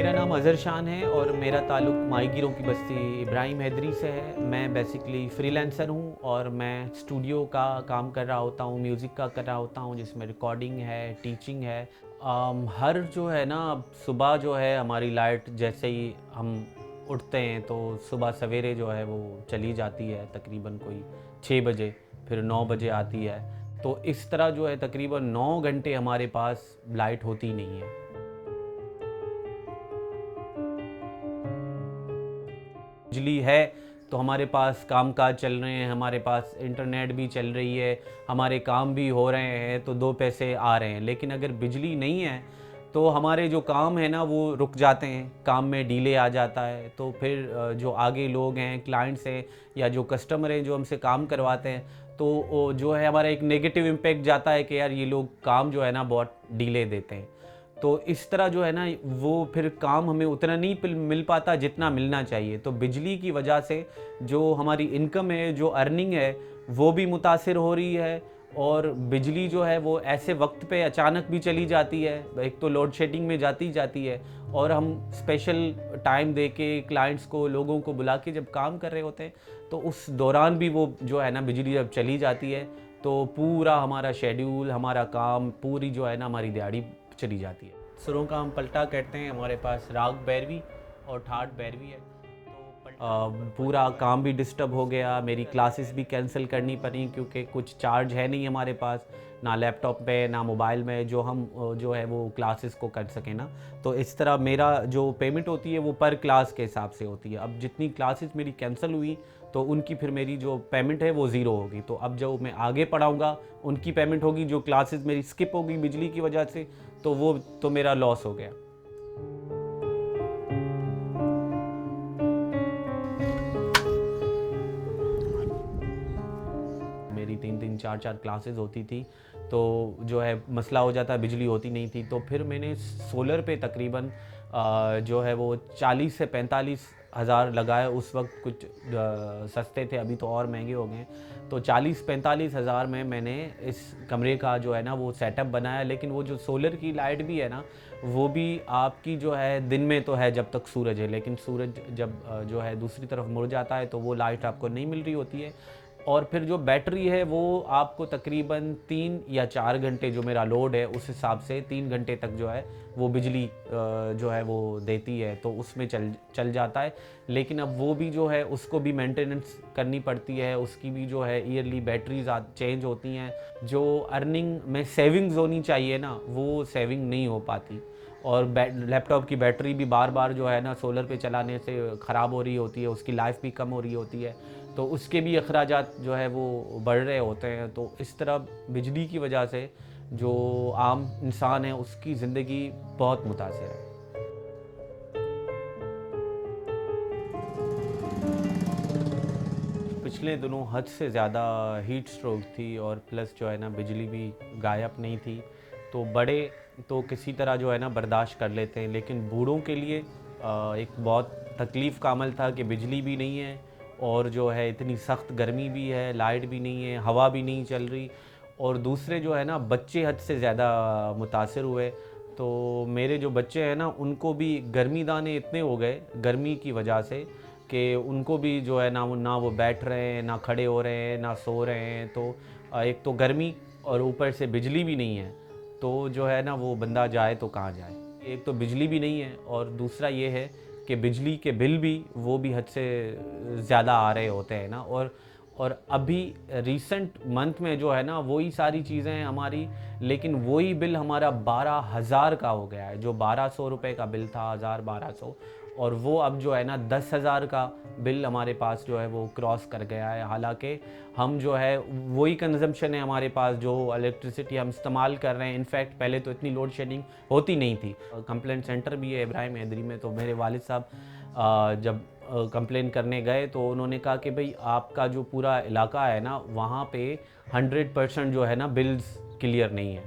मेरा नाम अज़हर शान है और मेरा ताल्लुक़ माहीगीरों की बस्ती इब्राहिम हैदरी से है। मैं बेसिकली फ्रीलांसर हूँ और मैं स्टूडियो का काम कर रहा होता हूँ, म्यूज़िक का कर रहा होता हूँ, जिसमें रिकॉर्डिंग है, टीचिंग है। हर जो है ना सुबह जो है हमारी लाइट जैसे ही हम उठते हैं तो सुबह सवेरे जो है वो चली जाती है तकरीबन कोई 6 बजे, फिर 9 बजे आती है। तो इस तरह जो है तकरीबन 9 घंटे हमारे पास लाइट होती नहीं है। बिजली है तो हमारे पास काम-काज चल रहे हैं, हमारे पास इंटरनेट भी चल रही है, हमारे काम भी हो रहे हैं तो 2 पैसे आ रहे हैं। लेकिन अगर बिजली नहीं है तो हमारे जो काम है ना वो रुक जाते हैं, काम में डिले आ जाता है। तो फिर जो आगे लोग हैं, क्लाइंट्स हैं या जो कस्टमर हैं जो हमसे काम करवाते हैं, तो वो जो है हमारा एक नेगेटिव इम्पैक्ट जाता है कि यार ये लोग काम जो है ना बहुत डिले देते हैं। तो इस तरह जो है ना वो फिर काम हमें उतना नहीं मिल पाता जितना मिलना चाहिए। तो बिजली की वजह से जो हमारी इनकम है, जो अर्निंग है, वो भी मुतासिर हो रही है। और बिजली जो है वो ऐसे वक्त पे अचानक भी चली जाती है। एक तो लोड शेडिंग में जाती है और हम स्पेशल टाइम दे के क्लाइंट्स को, लोगों को बुला के जब काम कर रहे होते हैं तो उस दौरान भी वो जो है ना बिजली जब चली जाती है तो पूरा हमारा शेड्यूल, हमारा काम, पूरी जो है ना हमारी दिहाड़ी चली जाती है। सुरों का हम पलटा कहते हैं। हमारे पास राग भैरवी और ठाट भैरवी है। पूरा काम भी डिस्टर्ब हो गया, मेरी क्लासेस भी कैंसिल करनी पड़ी क्योंकि कुछ चार्ज है नहीं हमारे पास, ना लैपटॉप पे ना मोबाइल में, जो हम जो है वो क्लासेस को कर सकें ना। तो इस तरह मेरा जो पेमेंट होती है वो पर क्लास के हिसाब से होती है। अब जितनी क्लासेस मेरी कैंसिल हुई तो उनकी फिर मेरी जो पेमेंट है वो ज़ीरो होगी। तो अब जो मैं आगे पढ़ाऊँगा उनकी पेमेंट होगी, जो क्लासेस मेरी स्किप हो गई बिजली की वजह से तो वो तो मेरा लॉस हो गया। मेरी 3-3 4-4 क्लासेस होती थी, तो जो है मसला हो जाता, बिजली होती नहीं थी। तो फिर मैंने सोलर पे तकरीबन जो है वो 40 से 45 हज़ार लगाए। उस वक्त कुछ सस्ते थे, अभी तो और महंगे हो गए हैं। तो 40-45 हज़ार में मैंने इस कमरे का जो है ना वो सेटअप बनाया। लेकिन वो जो सोलर की लाइट भी है ना, वो भी आपकी जो है दिन में तो है जब तक सूरज है, लेकिन सूरज जब जो है दूसरी तरफ मुड़ जाता है तो वो लाइट आपको नहीं मिल रही होती है। और फिर जो बैटरी है वो आपको तकरीबन 3 या 4 घंटे, जो मेरा लोड है उस हिसाब से 3 घंटे तक जो है वो बिजली जो है वो देती है, तो उसमें चल जाता है। लेकिन अब वो भी जो है उसको भी मेंटेनेंस करनी पड़ती है, उसकी भी जो है ईयरली बैटरीज चेंज होती हैं। जो अर्निंग में सेविंग्स होनी चाहिए ना, वो सेविंग नहीं हो पाती। और लैपटॉप की बैटरी भी बार बार जो है ना सोलर पे चलाने से ख़राब हो रही होती है, उसकी लाइफ भी कम हो रही होती है, तो उसके भी अखराजात जो है वो बढ़ रहे होते हैं। तो इस तरह बिजली की वजह से जो आम इंसान है उसकी ज़िंदगी बहुत मुतासिर है। पिछले दिनों हद से ज़्यादा हीट स्ट्रोक थी और प्लस जो है ना बिजली भी गायब नहीं थी। तो बड़े तो किसी तरह जो है ना बर्दाश्त कर लेते हैं, लेकिन बूढ़ों के लिए एक बहुत तकलीफ़ का अमल था कि बिजली भी नहीं है और जो है इतनी सख्त गर्मी भी है, लाइट भी नहीं है, हवा भी नहीं चल रही। और दूसरे जो है ना बच्चे हद से ज़्यादा मुतासिर हुए। तो मेरे जो बच्चे हैं ना उनको भी गर्मी दाने इतने हो गए गर्मी की वजह से कि उनको भी जो है ना वो बैठ रहे हैं, ना खड़े हो रहे हैं, ना सो रहे हैं। तो एक तो गर्मी और ऊपर से बिजली भी नहीं है, तो जो है ना वो बंदा जाए तो कहाँ जाए। एक तो बिजली भी नहीं है और दूसरा ये है कि बिजली के बिल भी वो भी हद से ज़्यादा आ रहे होते हैं ना। और अभी रिसेंट मंथ में जो है ना वही सारी चीज़ें हैं हमारी, लेकिन वही बिल हमारा 12,000 का हो गया है। जो 1200 रुपये का बिल था, 1000-1200, और वो अब जो है ना 10,000 का बिल हमारे पास जो है वो क्रॉस कर गया है। हालांकि हम जो है वही कंजम्पशन है हमारे पास जो इलेक्ट्रिसिटी हम इस्तेमाल कर रहे हैं। इनफैक्ट पहले तो इतनी लोड शेडिंग होती नहीं थी। कंप्लेंट सेंटर भी है इब्राहिम हैदरी में, तो मेरे वालिद साहब जब कंप्लेन करने गए तो उन्होंने कहा कि भाई आपका जो पूरा इलाका है ना वहाँ पे 100% जो है ना बिल्स क्लियर नहीं है।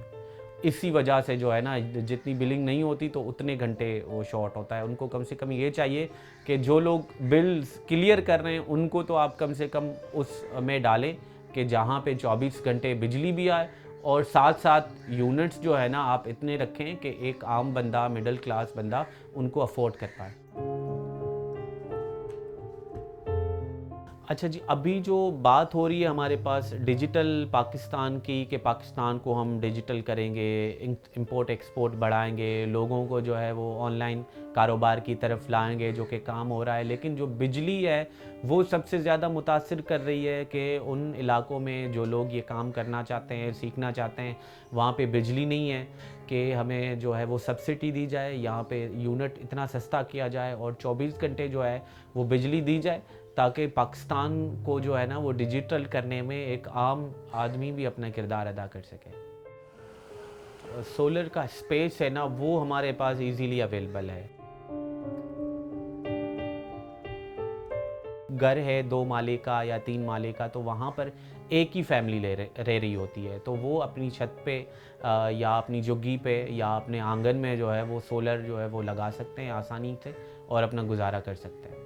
इसी वजह से जो है ना जितनी बिलिंग नहीं होती तो उतने घंटे वो शॉर्ट होता है। उनको कम से कम ये चाहिए कि जो लोग बिल्स क्लियर कर रहे हैं उनको तो आप कम से कम उस में डालें कि जहाँ पे 24 घंटे बिजली भी आए और साथ साथ यूनिट्स जो है ना आप इतने रखें कि एक आम बंदा, मिडिल क्लास बंदा उनको अफोर्ड कर पाए। अच्छा जी, अभी जो बात हो रही है हमारे पास डिजिटल पाकिस्तान की, कि पाकिस्तान को हम डिजिटल करेंगे, इंपोर्ट एक्सपोर्ट बढ़ाएंगे, लोगों को जो है वो ऑनलाइन कारोबार की तरफ लाएंगे, जो कि काम हो रहा है। लेकिन जो बिजली है वो सबसे ज़्यादा मुतासिर कर रही है कि उन इलाकों में जो लोग ये काम करना चाहते हैं, सीखना चाहते हैं, वहाँ पे बिजली नहीं है कि हमें जो है वो सब्सिडी दी जाए, यहाँ पे यूनिट इतना सस्ता किया जाए और 24 घंटे जो है वो बिजली दी जाए, ताकि पाकिस्तान को जो है ना वो डिजिटल करने में एक आम आदमी भी अपना किरदार अदा कर सके। सोलर का स्पेस है ना वो हमारे पास इजीली अवेलेबल है। घर है 2 माले का या 3 माले का, तो वहाँ पर एक ही फैमिली रह रही होती है, तो वो अपनी छत पे या अपनी झुग्गी पे या अपने आंगन में जो है वो सोलर जो है वो लगा सकते हैं आसानी से और अपना गुजारा कर सकते हैं।